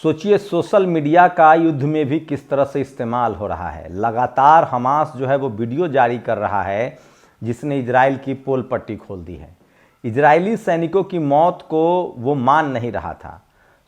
सोचिए social media का युद्ध में भी किस तरह से इस्तेमाल हो रहा है। लगातार हमास जो है वो वीडियो जारी कर रहा है जिसने इजराइल की पोल पट्टी खोल दी है। इजरायली सैनिकों की मौत को वो मान नहीं रहा था।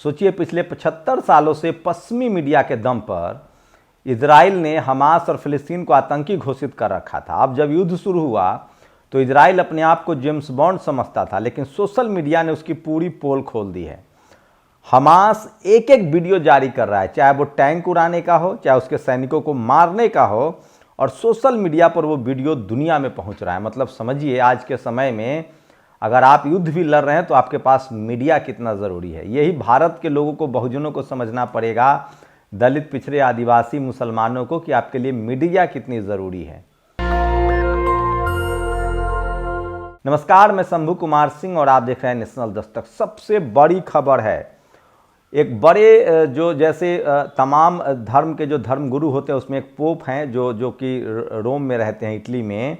सोचिए पिछले 75 सालों से पश्चिमी मीडिया के दम पर इजराइल ने हमास और फिलिस्तीन को आतंकी घोषित कर रखा था। अब जब युद्ध शुरू हुआ तो इजराइल अपने आप को जेम्स बॉन्ड समझता था, लेकिन सोशल मीडिया ने उसकी पूरी पोल खोल दी है। हमास एक एक वीडियो जारी कर रहा है, चाहे वो टैंक उड़ाने का हो, चाहे उसके सैनिकों को मारने का हो, और सोशल मीडिया पर वो वीडियो दुनिया में पहुंच रहा है। मतलब समझिए आज के समय में अगर आप युद्ध भी लड़ रहे हैं तो आपके पास मीडिया कितना ज़रूरी है। यही भारत के लोगों को, बहुजनों को समझना पड़ेगा, दलित, पिछड़े, आदिवासी, मुसलमानों को, कि आपके लिए मीडिया कितनी ज़रूरी है। नमस्कार, मैं शंभू कुमार सिंह और आप देख रहे हैं नेशनल दस्तक। सबसे बड़ी खबर है, एक बड़े जो जैसे तमाम धर्म के जो धर्मगुरु होते हैं उसमें एक पोप हैं जो कि रोम में रहते हैं, इटली में।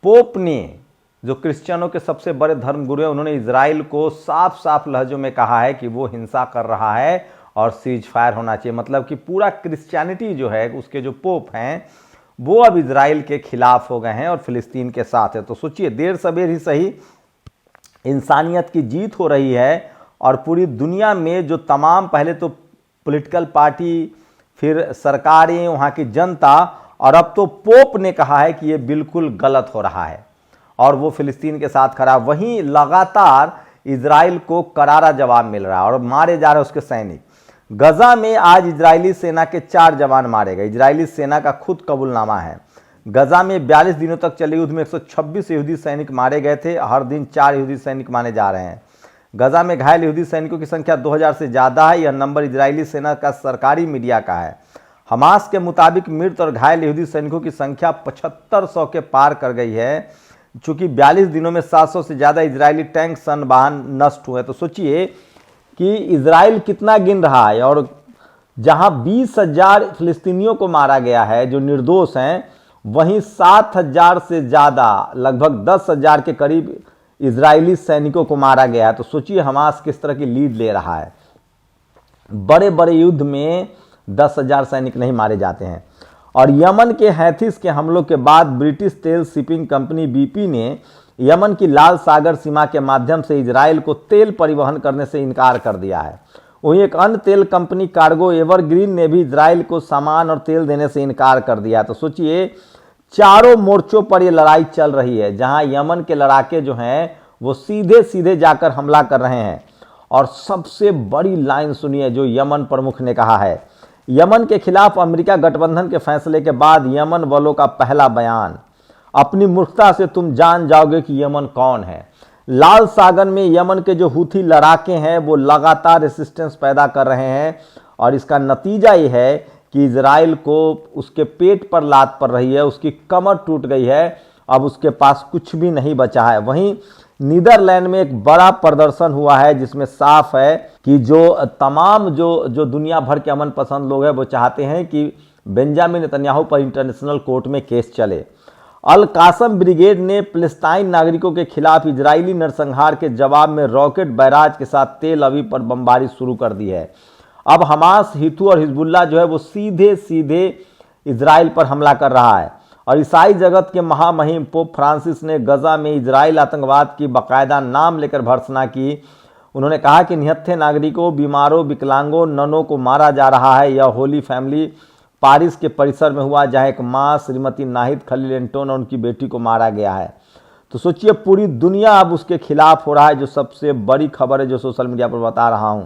पोप ने, जो क्रिश्चियनों के सबसे बड़े धर्मगुरु हैं, उन्होंने इजराइल को साफ साफ लहजों में कहा है कि वो हिंसा कर रहा है और सीज फायर होना चाहिए। मतलब कि पूरा क्रिश्चियनिटी जो है, उसके जो पोप हैं वो अब इजराइल के खिलाफ हो गए हैं और फिलिस्तीन के साथ है। तो सोचिए देर सवेर ही सही इंसानियत की जीत हो रही है और पूरी दुनिया में जो तमाम, पहले तो पॉलिटिकल पार्टी, फिर सरकारें, वहाँ की जनता, और अब तो पोप ने कहा है कि ये बिल्कुल गलत हो रहा है और वो फिलिस्तीन के साथ खड़ा। वहीं लगातार इजराइल को करारा जवाब मिल रहा है और मारे जा रहे उसके सैनिक। गजा में आज इजरायली सेना के 4 जवान मारे गए। इजरायली सेना का खुद कबूलनामा है। गजा में 42 दिनों तक चले युद्ध में 126 यहूदी सैनिक मारे गए थे। हर दिन 4 यहूदी सैनिक मारे जा रहे हैं। गजा में घायल यहूदी सैनिकों की संख्या 2000 से ज़्यादा है। यह नंबर इजरायली सेना का सरकारी मीडिया का है। हमास के मुताबिक मृत और घायल यहूदी सैनिकों की संख्या 7500 के पार कर गई है। चूँकि 42 दिनों में 700 से ज़्यादा इजरायली टैंक, सैन्य वाहन नष्ट हुए। तो सोचिए कि इजराइल कितना गिन रहा है, और जहां 20,000 फिलिस्तीनियों को मारा गया है जो निर्दोष हैं, वहीं 7,000 से ज़्यादा, लगभग 10,000 के करीब इजरायली सैनिकों को मारा गया है। तो सोचिए हमास किस तरह की लीड ले रहा है। बड़े बड़े युद्ध में 10,000 सैनिक नहीं मारे जाते हैं। और यमन के हैथिस के हमलों के बाद ब्रिटिश तेल शिपिंग कंपनी BP ने यमन की लाल सागर सीमा के माध्यम से इजराइल को तेल परिवहन करने से इनकार कर दिया है। वहीं एक अन्य तेल कंपनी कार्गो एवरग्रीन ने भी इजराइल को सामान और तेल देने से इनकार कर दिया। तो सोचिए चारों मोर्चों पर ये लड़ाई चल रही है, जहां यमन के लड़ाके जो हैं वो सीधे सीधे जाकर हमला कर रहे हैं। और सबसे बड़ी लाइन सुनिए जो यमन प्रमुख ने कहा है। यमन के खिलाफ अमेरिका गठबंधन के फैसले के बाद यमन वालों का पहला बयान, अपनी मूर्खता से तुम जान जाओगे कि यमन कौन है। लाल सागर में यमन के जो हूथी लड़ाके हैं वो लगातार रेसिस्टेंस पैदा कर रहे हैं और इसका नतीजा ये है कि इजराइल को उसके पेट पर लात पड़ रही है, उसकी कमर टूट गई है, अब उसके पास कुछ भी नहीं बचा है। वहीं नीदरलैंड में एक बड़ा प्रदर्शन हुआ है जिसमें साफ है कि जो तमाम जो दुनिया भर के अमन पसंद लोग हैं वो चाहते हैं कि बेंजामिन नेतन्याहू पर इंटरनेशनल कोर्ट में केस चले। अल कासम ब्रिगेड ने फिलिस्तीनी नागरिकों के खिलाफ इजरायली नरसंहार के जवाब में रॉकेट बैराज के साथ तेल अवीव पर बमबारी शुरू कर दी है। अब हमास, हितू और हिजबुल्ला जो है वो सीधे सीधे इजराइल पर हमला कर रहा है। और ईसाई जगत के महामहिम पोप फ्रांसिस ने गजा में इजराइल आतंकवाद की बाकायदा नाम लेकर भर्त्सना की। उन्होंने कहा कि निहत्थे नागरिकों, बीमारों, विकलांगों, ननों को मारा जा रहा है। यह होली फैमिली पारिस के परिसर में हुआ जहां एक मां श्रीमती नाहिद खलील एंटोन और उनकी बेटी को मारा गया है। तो सोचिए पूरी दुनिया अब उसके खिलाफ हो रहा है। जो सबसे बड़ी खबर है जो सोशल मीडिया पर बता रहा हूं,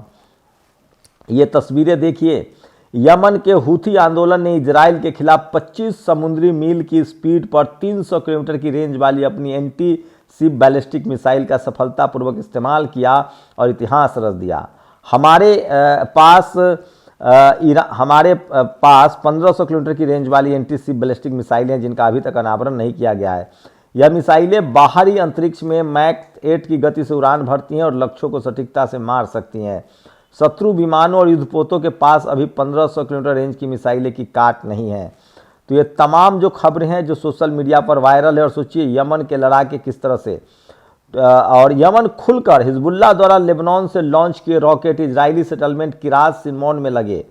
ये तस्वीरें देखिए। यमन के हूथी आंदोलन ने इजराइल के खिलाफ 25 समुद्री मील की स्पीड पर 300 किलोमीटर की रेंज वाली अपनी एंटी शिप बैलिस्टिक मिसाइल का सफलतापूर्वक इस्तेमाल किया और इतिहास रच दिया। हमारे पास 1500 किलोमीटर की रेंज वाली एंटी शिप बैलिस्टिक मिसाइलें हैं जिनका अभी तक अनावरण नहीं किया गया है। यह मिसाइलें बाहरी अंतरिक्ष में मैक 8 की गति से उड़ान भरती हैं और लक्ष्यों को सटीकता से मार सकती हैं। शत्रु विमानों और युद्धपोतों के पास अभी 1500 किलोमीटर रेंज की मिसाइलें की काट नहीं है। तो ये तमाम जो खबरें हैं जो सोशल मीडिया पर वायरल है। और सोचिए यमन के लड़ाके किस तरह से, और यमन खुलकर हिजबुल्लाह द्वारा लेबनान से लॉन्च किए rocket Israeli settlement Kirat Simone में लगे।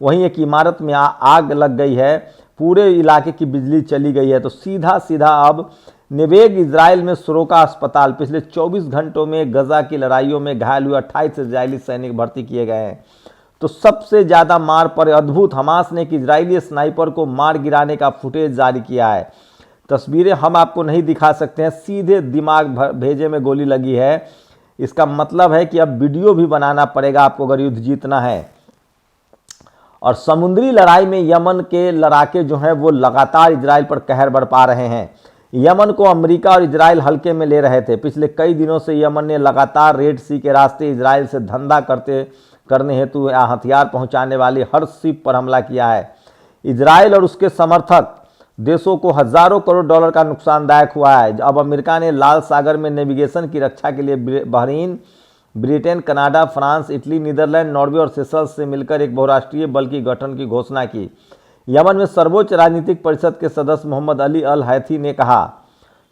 वहीं एक इमारत में आग लग गई है, पूरे इलाके की बिजली चली गई है। तो सीधा सीधा अब नेवेग इजराइल में सोरोका अस्पताल, पिछले 24 घंटों में गजा की लड़ाइयों में घायल हुए 28 इजरायली सैनिक भर्ती किए गए हैं। तो सबसे ज़्यादा मार पर अद्भुत हमास ने एक इजरायली स्नाइपर को मार गिराने का फुटेज जारी किया है। तस्वीरें हम आपको नहीं दिखा सकते हैं, सीधे दिमाग भेजे में गोली लगी है। इसका मतलब है कि अब वीडियो भी बनाना पड़ेगा आपको अगर युद्ध जीतना है। और समुद्री लड़ाई में यमन के लड़ाके जो हैं वो लगातार इजराइल पर कहर बरपा रहे हैं। यमन को अमेरिका और इजराइल हल्के में ले रहे थे। पिछले कई दिनों से यमन ने लगातार रेड सी के रास्ते इजराइल से धंधा करने हेतु हथियार पहुंचाने वाली हर शिप पर हमला किया है। इजराइल और उसके समर्थक देशों को हजारों करोड़ डॉलर का नुकसानदायक हुआ है। अब अमेरिका ने लाल सागर में नेविगेशन की रक्षा के लिए Bahrain, Britain, Canada, France, Italy, Netherlands, Norway और सेशल्स से मिलकर एक बहुराष्ट्रीय बल की गठन की घोषणा की। यमन में सर्वोच्च राजनीतिक परिषद के सदस्य मोहम्मद अली अल हैथी ने कहा,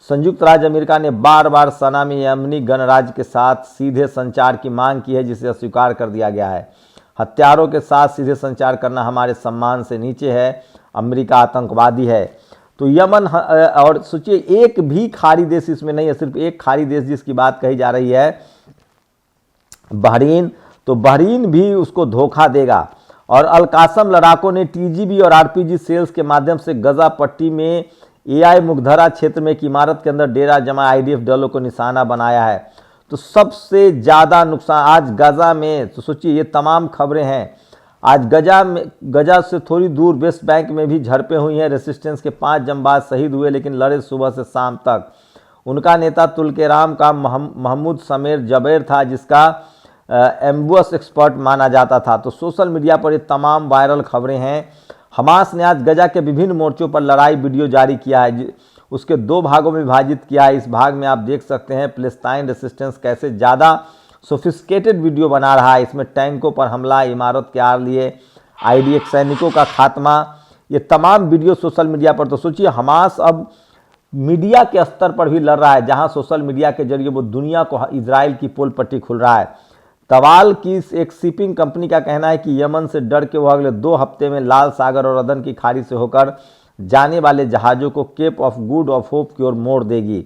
संयुक्त राज्य अमेरिका ने बार बार सना में यमनी गणराज्य के साथ सीधे संचार की मांग की है, जिसे अस्वीकार कर दिया गया है। हत्यारों के साथ सीधे संचार करना हमारे सम्मान से नीचे है। अमेरिका आतंकवादी है। तो यमन, और सोचिए एक भी खाड़ी देश इसमें नहीं है, सिर्फ एक खाड़ी देश जिसकी बात कही जा रही है, बहरीन। तो बहरीन भी उसको धोखा देगा। और अल कासम लड़ाकों ने टीजीबी और आरपीजी सेल्स के माध्यम से गजा पट्टी में एआई मुखधरा क्षेत्र में एक इमारत के अंदर डेरा जमा आईडीएफ दलों को निशाना बनाया है। तो सबसे ज़्यादा नुकसान आज गजा में, तो सोचिए ये तमाम खबरें हैं। आज गजा से थोड़ी दूर वेस्ट बैंक में भी झड़पें हुई हैं। रेसिस्टेंस के 5 जंबाज शहीद हुए, लेकिन लड़े सुबह से शाम तक। उनका नेता तुल्केराम का महमूद समेर जबैर था, जिसका एम्बुस एक्सपर्ट माना जाता था। तो सोशल मीडिया पर ये तमाम वायरल खबरें हैं। हमास ने आज गजा के विभिन्न मोर्चों पर लड़ाई वीडियो जारी किया है, उसके 2 भागों में विभाजित किया है। इस भाग में आप देख सकते हैं फिलिस्तीन रेसिस्टेंस कैसे ज़्यादा सोफिस्टिकेटेड वीडियो बना रहा है। इसमें टैंकों पर हमला, इमारत के आर लिए आईडीएफ सैनिकों का खात्मा, ये तमाम वीडियो सोशल मीडिया पर। तो सोचिए हमास अब मीडिया के स्तर पर भी लड़ रहा है, जहां सोशल मीडिया के जरिए वो दुनिया को इजराइल की पोल पट्टी खुल रहा है। तवाल की एक शिपिंग कंपनी का कहना है कि यमन से डर के वो अगले 2 हफ्ते में लाल सागर और अदन की खाड़ी से होकर जाने वाले जहाज़ों को Cape of Good of Hope की ओर मोड़ देगी।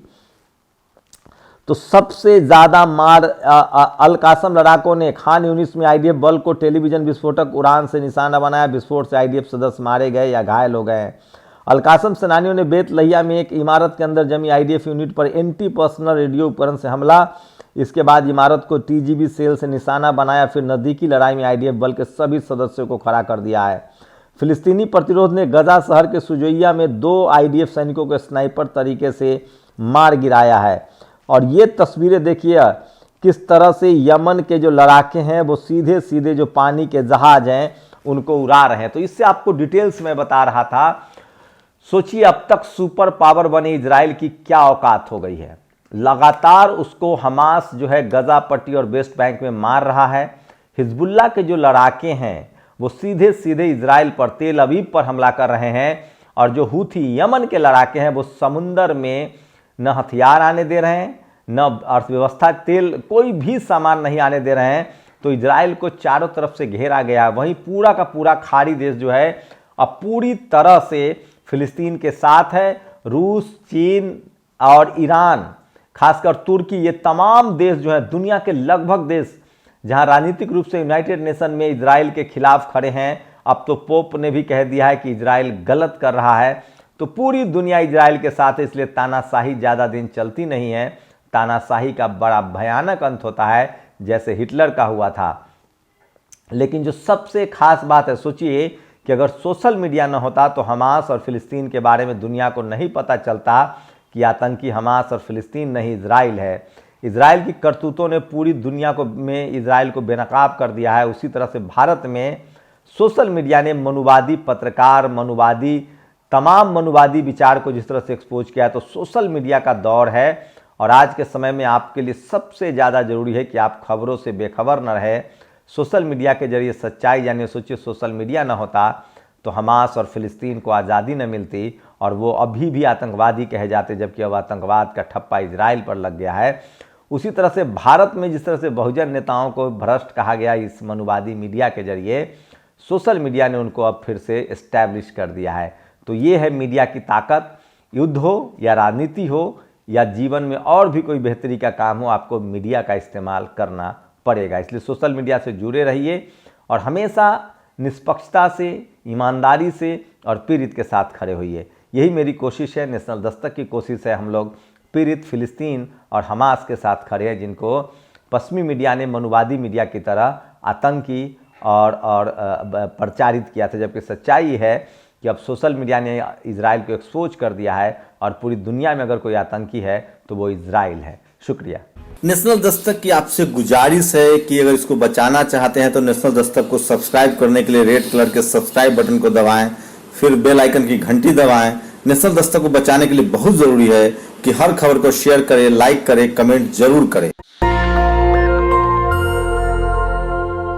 तो सबसे ज़्यादा मार अल कासम लड़ाकों ने खान यूनिस में आईडीएफ बल को टेलीविजन विस्फोटक उड़ान से निशाना बनाया। विस्फोट से आईडीएफ सदस्य मारे गए या घायल हो गए हैं। अल कासम सेनानियों ने बेत लहिया में एक इमारत के अंदर जमी आईडीएफ यूनिट पर एंटी पर्सनल रेडियो उपकरण से हमला। इसके बाद इमारत को टीजीबी सेल से निशाना बनाया। फिर नज़दीकी लड़ाई में आईडीएफ बल के सभी सदस्यों को खड़ा कर दिया है। फिलिस्तीनी प्रतिरोध ने गजा शहर के सुजैया में 2 आईडीएफ सैनिकों को स्नाइपर तरीके से मार गिराया है। और ये तस्वीरें देखिए किस तरह से यमन के जो लड़ाके हैं वो सीधे सीधे जो पानी के जहाज हैं उनको उड़ा रहे हैं। तो इससे आपको डिटेल्स में बता रहा था। सोचिए अब तक सुपर पावर बने इजराइल की क्या औकात हो गई है। लगातार उसको हमास जो है गजा पट्टी और वेस्ट बैंक में मार रहा है। हिजबुल्लाह के जो लड़ाके हैं वो सीधे सीधे इजराइल पर, तेल अवीव पर हमला कर रहे हैं। और जो हूथी यमन के लड़ाके हैं वो समुंदर में न हथियार आने दे रहे हैं, न अर्थव्यवस्था, तेल, कोई भी सामान नहीं आने दे रहे हैं। तो इजराइल को चारों तरफ से घेरा गया। वहीं पूरा का पूरा खाड़ी देश जो है अब पूरी तरह से फिलिस्तीन के साथ है। रूस, चीन और ईरान, खासकर तुर्की, ये तमाम देश जो है दुनिया के लगभग देश जहां राजनीतिक रूप से यूनाइटेड नेशन में इजराइल के खिलाफ खड़े हैं। अब तो पोप ने भी कह दिया है कि इजराइल गलत कर रहा है। तो पूरी दुनिया इजराइल के साथ है, इसलिए तानाशाही ज़्यादा दिन चलती नहीं है। तानाशाही का बड़ा भयानक अंत होता है, जैसे हिटलर का हुआ था। लेकिन जो सबसे खास बात है, सोचिए कि अगर सोशल मीडिया न होता तो हमास और फिलिस्तीन के बारे में दुनिया को नहीं पता चलता कि आतंकी हमास और फिलिस्तीन नहीं इजराइल है। इजराइल की करतूतों ने पूरी दुनिया को में इजराइल को बेनकाब कर दिया है। उसी तरह से भारत में सोशल मीडिया ने मनुवादी पत्रकार, तमाम मनुवादी विचार को जिस तरह से एक्सपोज किया है। तो सोशल मीडिया का दौर है और आज के समय में आपके लिए सबसे ज़्यादा जरूरी है कि आप खबरों से बेखबर न रहे। सोशल मीडिया के जरिए सच्चाई जानिए। सोचिए सोशल मीडिया न होता तो हमास और फिलिस्तीन को आज़ादी न मिलती और वो अभी भी आतंकवादी कहे जाते, जबकि अब आतंकवाद का ठप्पा इजराइल पर लग गया है। उसी तरह से भारत में जिस तरह से बहुजन नेताओं को भ्रष्ट कहा गया इस मनुवादी मीडिया के जरिए, सोशल मीडिया ने उनको अब फिर से एस्टैब्लिश कर दिया है। तो ये है मीडिया की ताकत। युद्ध हो या राजनीति हो या जीवन में और भी कोई बेहतरी का काम हो, आपको मीडिया का इस्तेमाल करना पड़ेगा। इसलिए सोशल मीडिया से जुड़े रहिए और हमेशा निष्पक्षता से, ईमानदारी से और पीड़ित के साथ खड़े होइए। यही मेरी कोशिश है, नेशनल दस्तक की कोशिश है। हम लोग पीड़ित फिलिस्तीन और हमास के साथ खड़े हैं, जिनको पश्चिमी मीडिया ने मनुवादी मीडिया की तरह आतंकी और प्रचारित किया था। जबकि सच्चाई है कि अब सोशल मीडिया ने इजराइल को एक्सपोज कर दिया है और पूरी दुनिया में अगर कोई आतंकी है तो वो इजराइल है। शुक्रिया। नेशनल दस्तक की आपसे गुजारिश है कि अगर इसको बचाना चाहते हैं तो नेशनल दस्तक को सब्सक्राइब करने के लिए रेड कलर के सब्सक्राइब बटन को दबाएं, फिर बेल आइकन की घंटी दबाएं। नेशनल दस्तक को बचाने के लिए बहुत जरूरी है कि हर खबर को शेयर करें, लाइक करें, कमेंट जरूर करें।